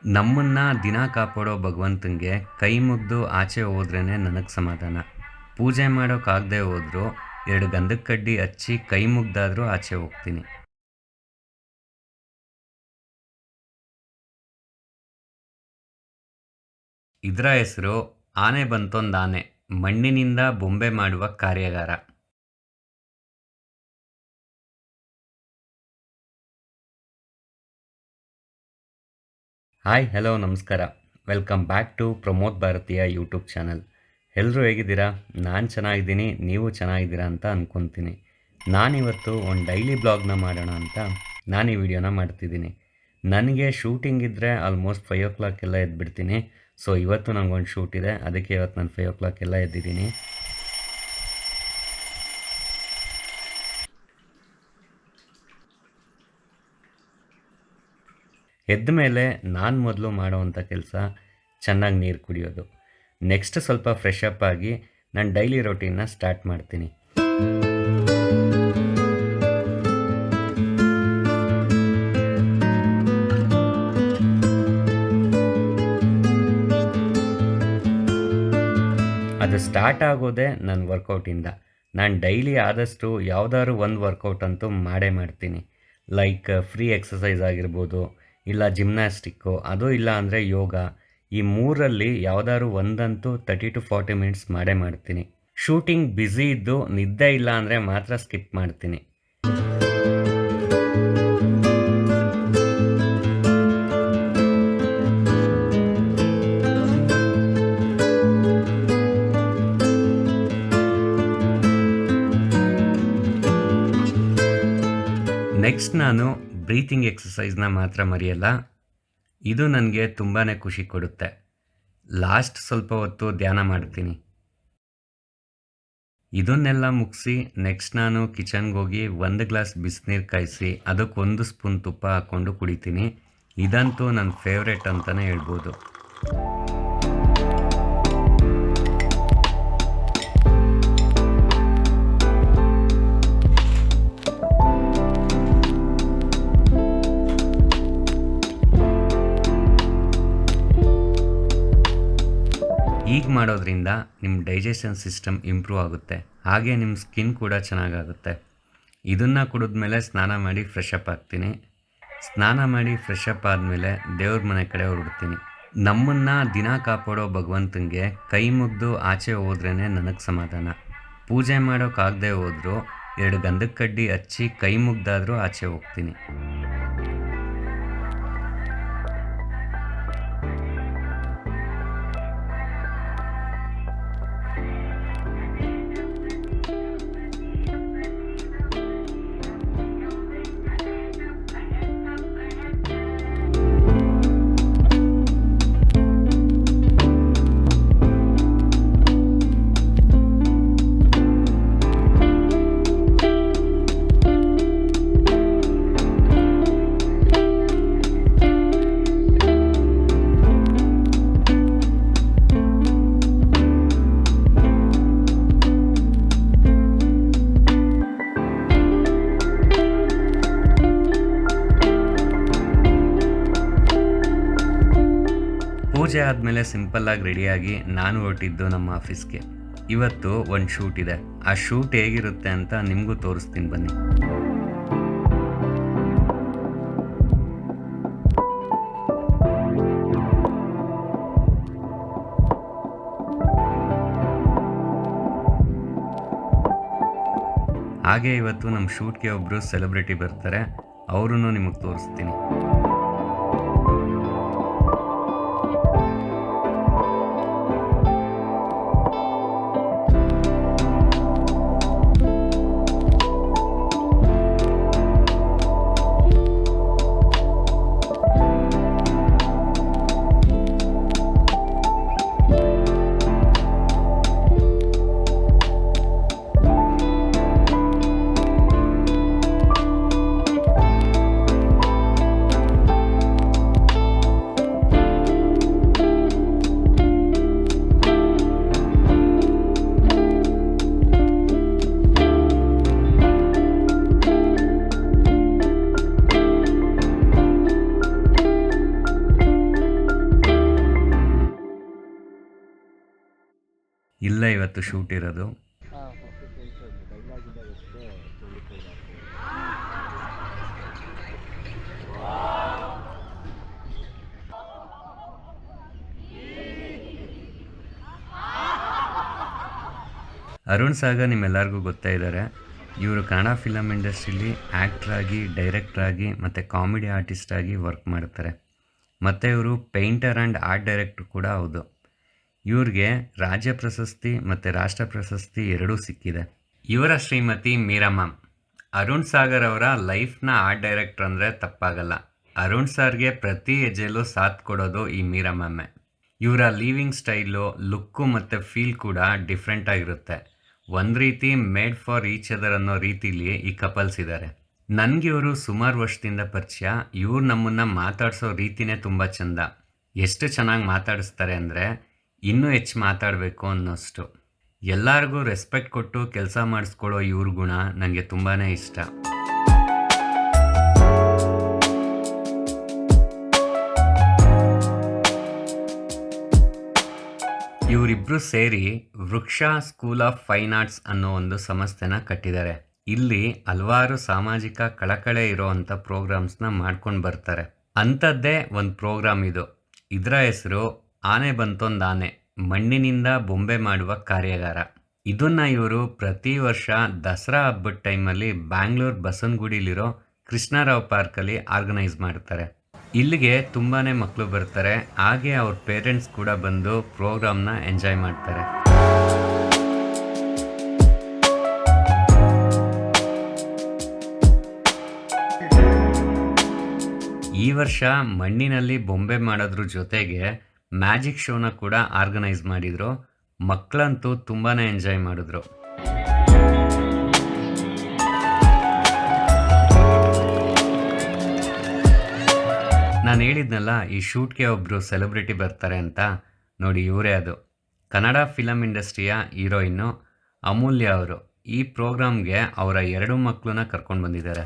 ನಮ್ಮನ್ನ ದಿನ ಕಾಪಾಡೋ ಭಗವಂತಂಗೆ ಕೈ ಮುಗ್ದು ಆಚೆ ಹೋದ್ರೇನೆ ನನಗೆ ಸಮಾಧಾನ. ಪೂಜೆ ಮಾಡೋಕ್ಕಾಗದೆ ಹೋದ್ರು 2 ಗಂಧದ ಕಡ್ಡಿ ಹಚ್ಚಿ ಕೈ ಮುಗ್ದಾದ್ರೂ ಆಚೆ ಹೋಗ್ತೀನಿ. ಇದ್ರ ಹೆಸರು ಆನೆ ಬಂತೊಂದಾನೆ, ಮಣ್ಣಿನಿಂದ ಬೊಂಬೆ ಮಾಡುವ ಕಾರ್ಯಾಗಾರ. ಹಾಯ್ ಹಲೋ ನಮಸ್ಕಾರ. ವೆಲ್ಕಮ್ ಬ್ಯಾಕ್ ಟು ಪ್ರಮೋದ್ ಭಾರತೀಯ ಯೂಟ್ಯೂಬ್ ಚಾನಲ್. ಎಲ್ಲರೂ ಹೇಗಿದ್ದೀರಾ? ನಾನು ಚೆನ್ನಾಗಿದ್ದೀನಿ, ನೀವು ಚೆನ್ನಾಗಿದ್ದೀರಾ ಅಂತ ಅಂದ್ಕೊತೀನಿ. ನಾನಿವತ್ತು ಒಂದು ಡೈಲಿ ಬ್ಲಾಗ್ನ ಮಾಡೋಣ ಅಂತ ನಾನು ಈ ವಿಡಿಯೋನ ಮಾಡ್ತಿದ್ದೀನಿ. ನನಗೆ ಶೂಟಿಂಗ್ ಇದ್ದರೆ ಆಲ್ಮೋಸ್ಟ್ 5 ಎಲ್ಲ ಎದ್ಬಿಡ್ತೀನಿ. ಸೊ ಇವತ್ತು ನನಗೊಂದು ಶೂಟ್ ಇದೆ, ಅದಕ್ಕೆ ಇವತ್ತು ನಾನು 5 ಎಲ್ಲ ಎದ್ದಿದ್ದೀನಿ. ಎದ್ದ ಮೇಲೆ ನಾನು ಮೊದಲು ಮಾಡೋವಂಥ ಕೆಲಸ ಚೆನ್ನಾಗಿ ನೀರು ಕುಡಿಯೋದು. ನೆಕ್ಸ್ಟ್ ಸ್ವಲ್ಪ ಫ್ರೆಶ್ ಅಪ್ ಆಗಿ ನಾನು ಡೈಲಿ ರೊಟೀನ್ನ ಸ್ಟಾರ್ಟ್ ಮಾಡ್ತೀನಿ. ಅದು ಸ್ಟಾರ್ಟ್ ಆಗೋದೇ ನನ್ನ ವರ್ಕೌಟಿಂದ. ನಾನು ಡೈಲಿ ಆದಷ್ಟು ಯಾವುದಾದ್ರು ಒಂದು ವರ್ಕೌಟ್ ಅಂತೂ ಮಾಡೇ ಮಾಡ್ತೀನಿ. ಲೈಕ್ ಫ್ರೀ ಎಕ್ಸಸೈಸ್ ಆಗಿರ್ಬೋದು, ಇಲ್ಲ ಜಿಮ್ನಾಸ್ಟಿಕ್ಕು, ಅದು ಇಲ್ಲ ಅಂದರೆ ಯೋಗ. ಈ ಮೂರಲ್ಲಿ ಯಾವುದಾದ್ರು ಒಂದಂತೂ 30 to 40 ಮಿನಿಟ್ಸ್ ಮಾಡೇ ಮಾಡ್ತೀನಿ. ಶೂಟಿಂಗ್ ಬ್ಯುಸಿ ಇದ್ದು ನಿದ್ದೆ ಇಲ್ಲ ಅಂದರೆ ಮಾತ್ರ ಸ್ಕಿಪ್ ಮಾಡ್ತೀನಿ. ನೆಕ್ಸ್ಟ್ ನಾನು ಬ್ರೀತಿಂಗ್ ಎಕ್ಸಸೈಸ್ನ ಮಾತ್ರ ಮರೆಯಲ್ಲ. ಇದು ನನಗೆ ತುಂಬಾ ಖುಷಿ ಕೊಡುತ್ತೆ. ಲಾಸ್ಟ್ ಸ್ವಲ್ಪ ಹೊತ್ತು ಧ್ಯಾನ ಮಾಡ್ತೀನಿ. ಇದನ್ನೆಲ್ಲ ಮುಗಿಸಿ ನೆಕ್ಸ್ಟ್ ನಾನು ಕಿಚನ್ಗೆ ಹೋಗಿ 1 ಗ್ಲಾಸ್ ಬಿಸಿನೀರು ಕಾಯಿಸಿ ಅದಕ್ಕೆ 1 ಸ್ಪೂನ್ ತುಪ್ಪ ಹಾಕ್ಕೊಂಡು ಕುಡಿತೀನಿ. ಇದಂತೂ ನನ್ನ ಫೇವ್ರೇಟ್ ಅಂತಲೇ ಹೇಳ್ಬೋದು. ಹೀಗೆ ಮಾಡೋದ್ರಿಂದ ನಿಮ್ಮ ಡೈಜೆಷನ್ ಸಿಸ್ಟಮ್ ಇಂಪ್ರೂವ್ ಆಗುತ್ತೆ, ಹಾಗೆ ನಿಮ್ಮ ಸ್ಕಿನ್ ಕೂಡ ಚೆನ್ನಾಗಾಗುತ್ತೆ. ಇದನ್ನು ಕುಡಿದ್ಮೇಲೆ ಸ್ನಾನ ಮಾಡಿ ಫ್ರೆಶ್ ಅಪ್ ಆಗ್ತೀನಿ. ಸ್ನಾನ ಮಾಡಿ ಫ್ರೆಶ್ ಅಪ್ ಆದಮೇಲೆ ದೇವ್ರ ಮನೆ ಕಡೆ ಹೊರಡ್ತೀನಿ. ನಮ್ಮನ್ನು ದಿನ ಕಾಪಾಡೋ ಭಗವಂತಂಗೆ ಕೈ ಮುಗ್ದು ಆಚೆ ಹೋದ್ರೇ ನನಗೆ ಸಮಾಧಾನ. ಪೂಜೆ ಮಾಡೋಕ್ಕಾಗದೆ ಹೋದರೂ 2 ಗಂಧದ ಕಡ್ಡಿ ಹಚ್ಚಿ ಕೈ ಮುಗ್ದಾದ್ರೂ ಆಚೆ ಹೋಗ್ತೀನಿ. ಪೂಜೆ ಆದಮೇಲೆ ಸಿಂಪಲ್ಲಾಗಿ ರೆಡಿಯಾಗಿ ನಾನು ಹೊರಟಿದ್ದು ನಮ್ಮ ಆಫೀಸ್ಗೆ. ಇವತ್ತು ಒಂದು ಶೂಟ್ ಇದೆ. ಆ ಶೂಟ್ ಹೇಗಿರುತ್ತೆ ಅಂತ ನಿಮಗೂ ತೋರಿಸ್ತೀನಿ ಬನ್ನಿ. ಹಾಗೆ ಇವತ್ತು ನಮ್ಮ ಶೂಟ್ಗೆ ಒಬ್ಬರು ಸೆಲೆಬ್ರಿಟಿ ಬರ್ತಾರೆ, ಅವರನ್ನು ನಿಮಗೆ ತೋರಿಸ್ತೀನಿ. ಇಲ್ಲ ಇವತ್ತು ಶೂಟ್ ಇರೋದು. ಅರುಣ್ ಸಾಗರ್ ನಿಮ್ಮೆಲ್ಲರಿಗೂ ಗೊತ್ತೇ ಇದ್ದಾರೆ. ಇವರು ಕನ್ನಡ ಫಿಲಮ್ ಇಂಡಸ್ಟ್ರೀಲಿ ಆ್ಯಕ್ಟ್ರಾಗಿ, ಡೈರೆಕ್ಟ್ರಾಗಿ ಮತ್ತು ಕಾಮಿಡಿ ಆರ್ಟಿಸ್ಟ್ ಆಗಿ ವರ್ಕ್ ಮಾಡ್ತಾರೆ. ಮತ್ತು ಇವರು ಪೇಂಟರ್ ಆ್ಯಂಡ್ ಆರ್ಟ್ ಡೈರೆಕ್ಟ್ರು ಕೂಡ ಹೌದು. ಇವ್ರಿಗೆ ರಾಜ್ಯ ಪ್ರಶಸ್ತಿ ಮತ್ತು ರಾಷ್ಟ್ರ ಪ್ರಶಸ್ತಿ ಎರಡೂ ಸಿಕ್ಕಿದೆ. ಇವರ ಶ್ರೀಮತಿ ಮೀರಾ ಮ್ಯಾಮ್. ಅರುಣ್ ಸಾಗರ್ ಅವರ ಲೈಫ್ನ ಆರ್ಟ್ ಡೈರೆಕ್ಟ್ರ್ ಅಂದರೆ ತಪ್ಪಾಗಲ್ಲ. ಅರುಣ್ ಸರ್ಗೆ ಪ್ರತಿ ಹೆಜ್ಜೆಯಲ್ಲೂ ಸಾಥ್ ಕೊಡೋದು ಈ ಮೀರಾ ಮ್ಯಾಮೇ. ಇವರ ಲೀವಿಂಗ್ ಸ್ಟೈಲು, ಲುಕ್ಕು ಮತ್ತು ಫೀಲ್ ಕೂಡ ಡಿಫ್ರೆಂಟ್ ಆಗಿರುತ್ತೆ. ಒಂದು ರೀತಿ ಮೇಡ್ ಫಾರ್ ಈಚ್ ಅದರ್ ಅನ್ನೋ ರೀತಿಲಿ ಈ ಕಪಲ್ಸ್ ಇದ್ದಾರೆ. ನನಗೆ ಇವರು ಸುಮಾರು ವರ್ಷದಿಂದ ಪರಿಚಯ. ಇವ್ರು ನಮ್ಮನ್ನು ಮಾತಾಡಿಸೋ ರೀತಿನೇ ತುಂಬ ಚೆಂದ. ಎಷ್ಟು ಚೆನ್ನಾಗಿ ಮಾತಾಡಿಸ್ತಾರೆ ಅಂದರೆ ಇನ್ನೂ ಹೆಚ್ಚು ಮಾತಾಡಬೇಕು ಅನ್ನೋಷ್ಟು. ಎಲ್ಲರಿಗೂ ರೆಸ್ಪೆಕ್ಟ್ ಕೊಟ್ಟು ಕೆಲಸ ಮಾಡಿಸ್ಕೊಳ್ಳೋ ಇವ್ರ ಗುಣ ನನಗೆ ತುಂಬಾ ಇಷ್ಟ. ಇವರಿಬ್ಬರು ಸೇರಿ ವೃಕ್ಷ ಸ್ಕೂಲ್ ಆಫ್ ಫೈನ್ ಆರ್ಟ್ಸ್ ಅನ್ನೋ ಒಂದು ಸಂಸ್ಥೆನ ಕಟ್ಟಿದ್ದಾರೆ. ಇಲ್ಲಿ ಹಲವಾರು ಸಾಮಾಜಿಕ ಕಳಕಳೆ ಇರೋವಂಥ ಪ್ರೋಗ್ರಾಮ್ಸ್ನ ಮಾಡ್ಕೊಂಡು ಬರ್ತಾರೆ. ಅಂಥದ್ದೇ ಒಂದು ಪ್ರೋಗ್ರಾಮ್ ಇದು. ಇದರ ಹೆಸರು ಆನೆ ಬಂತೊಂದು ಆನೆ, ಮಣ್ಣಿನಿಂದ ಬೊಂಬೆ ಮಾಡುವ ಕಾರ್ಯಾಗಾರ. ಇದನ್ನು ಇವರು ಪ್ರತಿ ವರ್ಷ ದಸರಾ ಹಬ್ಬದ ಟೈಮಲ್ಲಿ ಬ್ಯಾಂಗ್ಳೂರು ಬಸವನಗುಡಿಲಿರೋ ಕೃಷ್ಣರಾವ್ ಪಾರ್ಕಲ್ಲಿ ಆರ್ಗನೈಸ್ ಮಾಡ್ತಾರೆ. ಇಲ್ಲಿಗೆ ತುಂಬಾ ಮಕ್ಕಳು ಬರ್ತಾರೆ. ಹಾಗೆ ಅವ್ರ ಪೇರೆಂಟ್ಸ್ ಕೂಡ ಬಂದು ಪ್ರೋಗ್ರಾಮ್ನ ಎಂಜಾಯ್ ಮಾಡ್ತಾರೆ. ಈ ವರ್ಷ ಮಣ್ಣಿನಲ್ಲಿ ಬೊಂಬೆ ಮಾಡೋದ್ರ ಜೊತೆಗೆ ಮ್ಯಾಜಿಕ್ ಶೋನ ಕೂಡ ಆರ್ಗನೈಸ್ ಮಾಡಿದ್ರು. ಮಕ್ಕಳಂತೂ ತುಂಬಾ ಎಂಜಾಯ್ ಮಾಡಿದ್ರು. ನಾನು ಹೇಳಿದ್ನಲ್ಲ ಈ ಶೂಟ್ಗೆ ಒಬ್ಬರು ಸೆಲೆಬ್ರಿಟಿ ಬರ್ತಾರೆ ಅಂತ, ನೋಡಿ ಇವರೇ ಅದು. ಕನ್ನಡ ಫಿಲಮ್ ಇಂಡಸ್ಟ್ರಿಯ ಹೀರೋಯಿನ್ನು ಅಮೂಲ್ಯ ಅವರು ಈ ಪ್ರೋಗ್ರಾಮ್ಗೆ ಅವರ 2 ಮಕ್ಕಳನ್ನ ಕರ್ಕೊಂಡು ಬಂದಿದ್ದಾರೆ.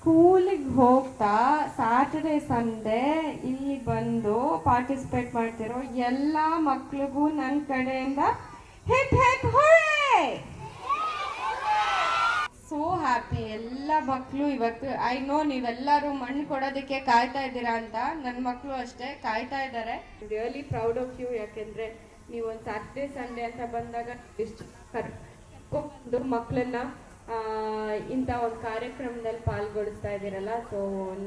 ಸ್ಕೂಲಿಗೆ ಹೋಗ್ತಾ ಸ್ಯಾಟರ್ಡೆ ಸಂಡೇ ಇಲ್ಲಿ ಬಂದು ಪಾರ್ಟಿಸಿಪೇಟ್ ಮಾಡ್ತಿರೋ ಎಲ್ಲ ಮಕ್ಳಿಗೂ ನನ್ನ ಕಡೆಯಿಂದ hip hip hooray! So happy. ಎಲ್ಲ ಮಕ್ಕಳು ಇವತ್ತು ಐ ನೋ ನೀವೆಲ್ಲರೂ ಮಣ್ಣು ಕೊಡೋದಕ್ಕೆ ಕಾಯ್ತಾ ಇದ್ದೀರಾ ಅಂತ. ನನ್ನ ಮಕ್ಕಳು ಅಷ್ಟೇ ಕಾಯ್ತಾ ಇದ್ದಾರೆ. Really proud of you. ಯಾಕೆಂದರೆ ನೀವು ಒಂದು ಸ್ಯಾಟರ್ಡೆ ಸಂಡೇ ಅಂತ ಬಂದಾಗ ಇಷ್ಟು ಕರ್ಕೊಂಡು ಮಕ್ಕಳನ್ನ ಇಂಥ ಒಂದು ಕಾರ್ಯಕ್ರಮದಲ್ಲಿ ಪಾಲ್ಗೊಳಿಸ್ತಾ ಇದ್ದೀರಲ್ಲ. ಸೊ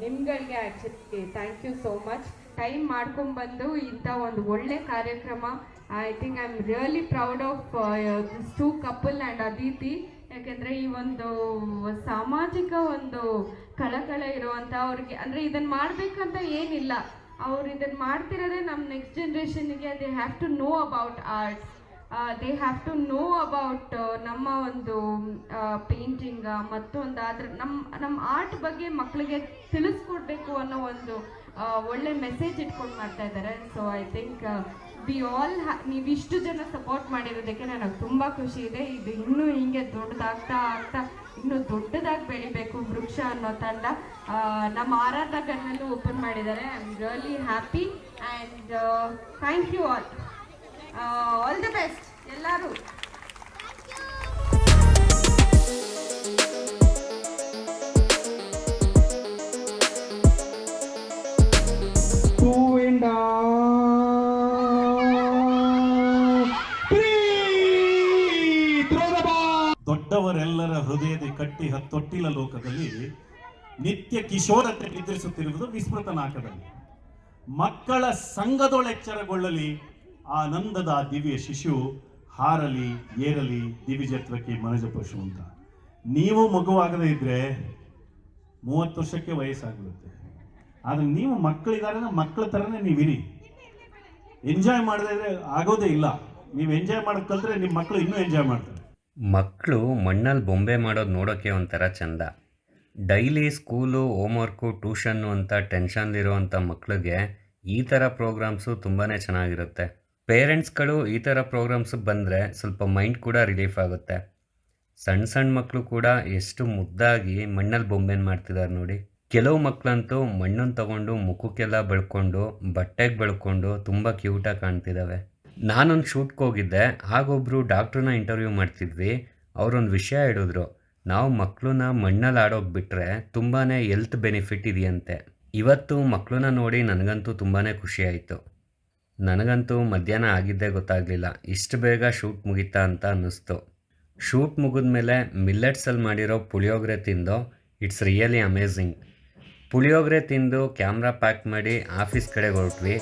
ನಿಮ್ಗಳಿಗೆ actually thank you so much. Time ಮಾಡ್ಕೊಂಡ್ಬಂದು ಇಂಥ ಒಂದು ಒಳ್ಳೆ ಕಾರ್ಯಕ್ರಮ. I think I am really proud of this 2 couple and Aditi. ಯಾಕೆಂದರೆ ಈ ಒಂದು ಸಾಮಾಜಿಕ ಒಂದು ಕಳಕಳೆ ಇರುವಂಥ ಅವ್ರಿಗೆ, ಅಂದರೆ ಇದನ್ನು ಮಾಡಬೇಕಂತ ಏನಿಲ್ಲ, ಅವ್ರು ಇದನ್ನು ಮಾಡ್ತಿರೋದೇ ನಮ್ಮ ನೆಕ್ಸ್ಟ್ ಜನ್ರೇಷನ್ಗೆ. They have to know about arts. They have to know about ನಮ್ಮ ಒಂದು ಪೇಂಟಿಂಗ್ ಮತ್ತೊಂದು. ಆದರೆ ನಮ್ಮ ಆರ್ಟ್ ಬಗ್ಗೆ ಮಕ್ಕಳಿಗೆ ತಿಳಿಸ್ಕೊಡ್ಬೇಕು ಅನ್ನೋ ಒಂದು ಒಳ್ಳೆ ಮೆಸೇಜ್ ಇಟ್ಕೊಂಡು ಮಾಡ್ತಾ ಇದ್ದಾರೆ. So I think we all ನೀವಿಷ್ಟು ಜನ ಸಪೋರ್ಟ್ ಮಾಡಿರೋದಕ್ಕೆ ನನಗೆ ತುಂಬ ಖುಷಿ ಇದೆ. ಇದು ಇನ್ನೂ ಹೀಗೆ ದೊಡ್ಡದಾಗ್ತಾ ಇನ್ನೂ ದೊಡ್ಡದಾಗಿ ಬೆಳಿಬೇಕು ವೃಕ್ಷ ಅನ್ನೋ ತಂಡ. ನಮ್ಮ ಆರಾಧಕರಲ್ಲೂ ಓಪನ್ ಮಾಡಿದ್ದಾರೆ. I am really happy and thank you all. All the best ಎಲ್ಲರೂ. ದೊಡ್ಡವರೆಲ್ಲರ ಹೃದಯದ ಕಟ್ಟಿ ಹತ್ತೊಟ್ಟಿಲ ಲೋಕದಲ್ಲಿ ನಿತ್ಯ ಕಿಶೋರತೆ ನಿದ್ರಿಸುತ್ತಿರುವುದು ವಿಸ್ಮೃತ ನಾಕದಲ್ಲಿ. ಮಕ್ಕಳ ಸಂಘದೊಳೆಚ್ಚರಗೊಳ್ಳಲಿ ಆನಂದದ ದಿವ್ಯ ಶಿಶು, ಹಾರಲಿ ಏರಲಿ ದಿವಿಜತ್ವಕ್ಕೆ ಮನಜ ಪಶು ಅಂತ. ನೀವು ಮಗುವಾಗದೇ ಇದ್ರೆ 30 ವರ್ಷಕ್ಕೆ ವಯಸ್ಸಾಗಿರುತ್ತೆ. ಆದರೆ ನೀವು ಮಕ್ಕಳಿದ್ದಾರೆ, ಮಕ್ಕಳ ಥರನೇ ನೀವಿರಿ. ಎಂಜಾಯ್ ಮಾಡದೇ ಆಗೋದೇ ಇಲ್ಲ. ನೀವು ಎಂಜಾಯ್ ಮಾಡೋದು ಕಲ್ತ್ರೆ ನಿಮ್ಮ ಮಕ್ಕಳು ಇನ್ನೂ ಎಂಜಾಯ್ ಮಾಡ್ತಾರೆ. ಮಕ್ಕಳು ಮಣ್ಣಲ್ಲಿ ಬೊಂಬೆ ಮಾಡೋದು ನೋಡೋಕ್ಕೆ ಒಂಥರ ಚೆಂದ. ಡೈಲಿ ಸ್ಕೂಲು, ಹೋಮ್ವರ್ಕು, ಟ್ಯೂಷನ್ನು ಅಂತ ಟೆನ್ಷನ್ಲಿರುವಂಥ ಮಕ್ಕಳಿಗೆ ಈ ಥರ ಪ್ರೋಗ್ರಾಮ್ಸು ತುಂಬಾ ಚೆನ್ನಾಗಿರುತ್ತೆ. ಪೇರೆಂಟ್ಸ್ಗಳು ಈ ಥರ ಪ್ರೋಗ್ರಾಮ್ಸಿಗೆ ಬಂದರೆ ಸ್ವಲ್ಪ ಮೈಂಡ್ ಕೂಡ ರಿಲೀಫ್ ಆಗುತ್ತೆ. ಸಣ್ಣ ಸಣ್ಣ ಮಕ್ಕಳು ಕೂಡ ಎಷ್ಟು ಮುದ್ದಾಗಿ ಮಣ್ಣಲ್ಲಿ ಬೊಂಬೆನ ಮಾಡ್ತಿದ್ದಾರೆ ನೋಡಿ. ಕೆಲವು ಮಕ್ಕಳಂತೂ ಮಣ್ಣನ್ನು ತಗೊಂಡು ಮುಖಕ್ಕೆಲ್ಲ ಬಳ್ಕೊಂಡು ಬಟ್ಟೆಗೆ ಬಳ್ಕೊಂಡು ತುಂಬ ಕ್ಯೂಟಾಗಿ ಕಾಣ್ತಿದ್ದಾವೆ. ನಾನೊಂದು ಶೂಟ್ಗೆ ಹೋಗಿದ್ದೆ. ಆಗೊಬ್ಬರು ಡಾಕ್ಟ್ರನ್ನ ಇಂಟರ್ವ್ಯೂ ಮಾಡ್ತಿದ್ವಿ. ಅವರೊಂದು ವಿಷಯ ಹೇಳಿದ್ರು, ನಾವು ಮಕ್ಕಳನ್ನ ಮಣ್ಣಲ್ಲಿ ಆಡೋಕೆ ಬಿಟ್ಟರೆ ತುಂಬಾ ಹೆಲ್ತ್ ಬೆನಿಫಿಟ್ ಇದೆಯಂತೆ. ಇವತ್ತು ಮಕ್ಕಳನ್ನ ನೋಡಿ ನನಗಂತೂ ತುಂಬಾ ಖುಷಿ ಆಯಿತು. ನನಗಂತೂ ಮಧ್ಯಾಹ್ನ ಆಗಿದ್ದೇ ಗೊತ್ತಾಗಲಿಲ್ಲ, ಇಷ್ಟು ಬೇಗ ಶೂಟ್ ಮುಗೀತಾ ಅಂತ ಅನ್ನಿಸ್ತು. ಶೂಟ್ ಮುಗಿದ್ಮೇಲೆ ಮಿಲ್ಲೆಟ್ಸಲ್ಲಿ ಮಾಡಿರೋ ಪುಳಿಯೋಗರೆ ತಿಂದು ಇಟ್ಸ್ ರಿಯಲಿ ಅಮೇಝಿಂಗ್. ಪುಳಿಯೋಗರೆ ತಿಂದು ಕ್ಯಾಮ್ರಾ ಪ್ಯಾಕ್ ಮಾಡಿ ಆಫೀಸ್ ಕಡೆಗೆ ಹೊರಟ್ವಿ.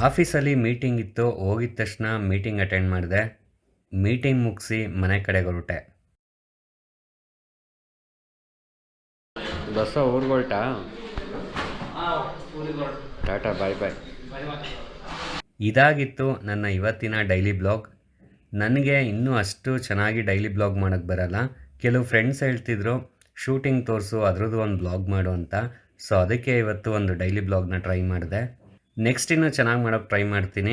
ಆಫೀಸಲ್ಲಿ ಮೀಟಿಂಗ್ ಇತ್ತು. ಹೋಗಿದ ತಕ್ಷಣ ಮೀಟಿಂಗ್ ಅಟೆಂಡ್ ಮಾಡಿದೆ. ಮೀಟಿಂಗ್ ಮುಗಿಸಿ ಮನೆ ಕಡೆಗೆ ಹೊರಟೆ. ಬಸ್ಸ ಊರ್ಗೊಳ್ಟಾ? ಟಾಟಾ ಬಾಯ್ ಬಾಯ್. ಇದಾಗಿತ್ತು ನನ್ನ ಇವತ್ತಿನ ಡೈಲಿ ಬ್ಲಾಗ್. ನನಗೆ ಇನ್ನೂ ಅಷ್ಟು ಚೆನ್ನಾಗಿ ಡೈಲಿ ಬ್ಲಾಗ್ ಮಾಡೋಕ್ಕೆ ಬರಲ್ಲ. ಕೆಲವು ಫ್ರೆಂಡ್ಸ್ ಹೇಳ್ತಿದ್ರು ಶೂಟಿಂಗ್ ತೋರಿಸು, ಅದರದ್ದು ಒಂದು ಬ್ಲಾಗ್ ಮಾಡು ಅಂತ. ಸೊ ಅದಕ್ಕೆ ಇವತ್ತು ಒಂದು ಡೈಲಿ ಬ್ಲಾಗ್ನ ಟ್ರೈ ಮಾಡಿದೆ. ನೆಕ್ಸ್ಟ್ ಇನ್ನೂ ಚೆನ್ನಾಗಿ ಮಾಡೋಕ್ಕೆ ಟ್ರೈ ಮಾಡ್ತೀನಿ.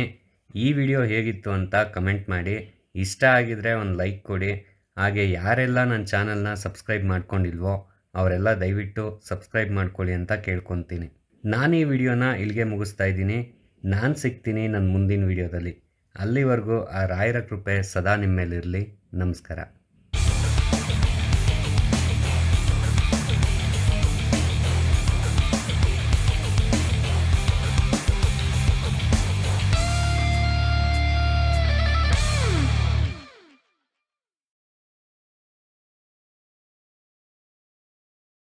ಈ ವಿಡಿಯೋ ಹೇಗಿತ್ತು ಅಂತ ಕಮೆಂಟ್ ಮಾಡಿ. ಇಷ್ಟ ಆಗಿದರೆ ಒಂದು ಲೈಕ್ ಕೊಡಿ. ಹಾಗೆ ಯಾರೆಲ್ಲ ನನ್ನ ಚಾನಲ್ನ ಸಬ್ಸ್ಕ್ರೈಬ್ ಮಾಡ್ಕೊಂಡಿಲ್ವೋ ಅವರೆಲ್ಲ ದಯವಿಟ್ಟು ಸಬ್ಸ್ಕ್ರೈಬ್ ಮಾಡ್ಕೊಳ್ಳಿ ಅಂತ ಕೇಳ್ಕೊತೀನಿ. ನಾನು ಈ ವಿಡಿಯೋನ ಇಲ್ಲಿಗೆ ಮುಗಿಸ್ತಾ ಇದ್ದೀನಿ. ನಾನು ಸಿಗ್ತೀನಿ ನನ್ನ ಮುಂದಿನ ವಿಡಿಯೋದಲ್ಲಿ. ಅಲ್ಲಿವರೆಗೂ ಆ ರಾಯರ ಕೃಪೆ ಸದಾ ನಿಮ್ಮ ಮೇಲಿರಲಿ. ನಮಸ್ಕಾರ.